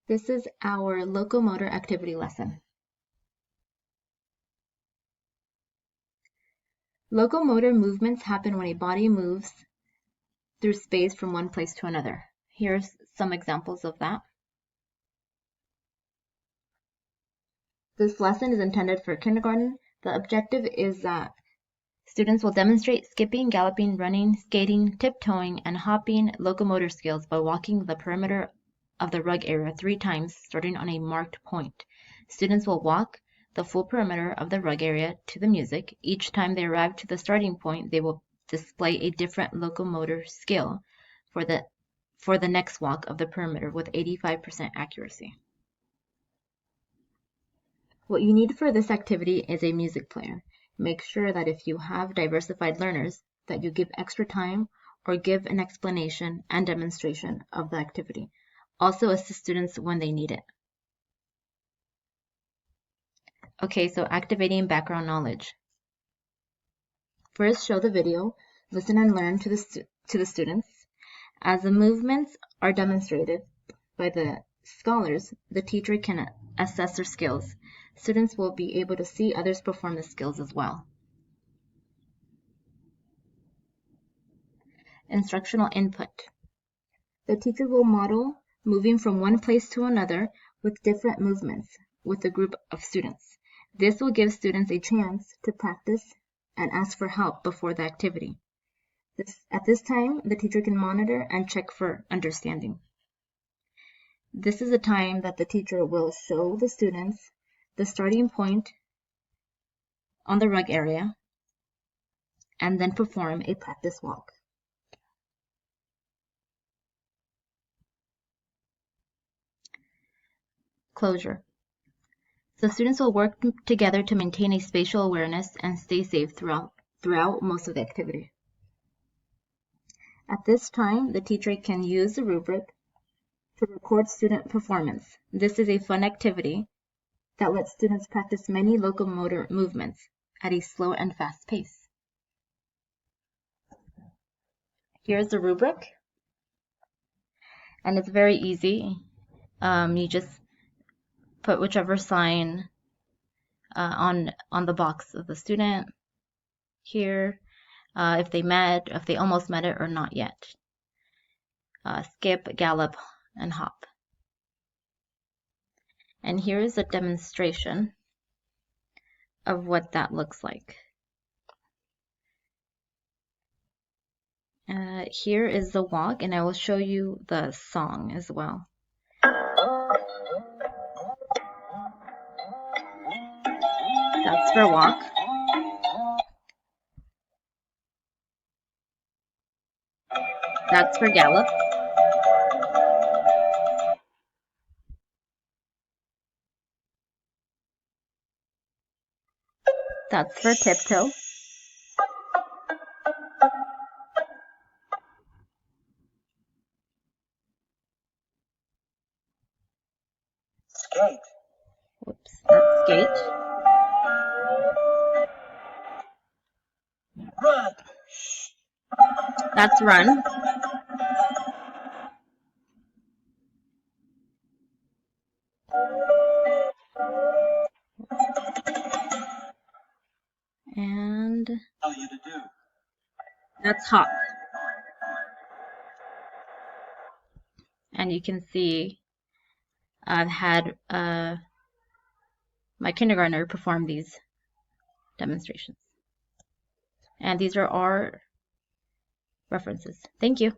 This is our locomotor activity lesson. Locomotor movements happen when a body moves through space from one place to another. Here's some examples of that. This lesson is intended for kindergarten. The objective is that students will demonstrate skipping, galloping, running, skating, tiptoeing, and hopping locomotor skills by walking the perimeter of the rug area 3 times, starting on a marked point. Students will walk the full perimeter of the rug area to the music. Each time they arrive to the starting point, they will display a different locomotor skill for the next walk of the perimeter with 85% accuracy. What you need for this activity is a music player. Make sure that if you have diversified learners, that you give extra time or give an explanation and demonstration of the activity. Also assist students when they need it. Okay, so activating background knowledge. First, show the video, listen and learn to the students. As the movements are demonstrated by the scholars, the teacher can assess their skills. Students will be able to see others perform the skills as well. Instructional input. The teacher will model moving from one place to another with different movements with a group of students. This will give students a chance to practice and ask for help before the activity. At this time, the teacher can monitor and check for understanding. This is a time that the teacher will show the students the starting point on the rug area and then perform a practice walk. Closure. So students will work together to maintain a spatial awareness and stay safe throughout most of the activity. At this time, the teacher can use the rubric to record student performance. This is a fun activity that lets students practice many locomotor movements at a slow and fast pace. Here's the rubric, and it's very easy. You just put whichever sign on the box of the student here, if they almost met it or not yet. Skip, gallop, and hop. And here is a demonstration of what that looks like. Here is the walk, and I will show you the song as well. That's for walk. That's for gallop. That's for tiptoe. Skate. Whoops, that's skate. Run. That's run. And Tell you to do. that's hop. And you can see I've had my kindergartner perform these demonstrations. And these are our references. Thank you.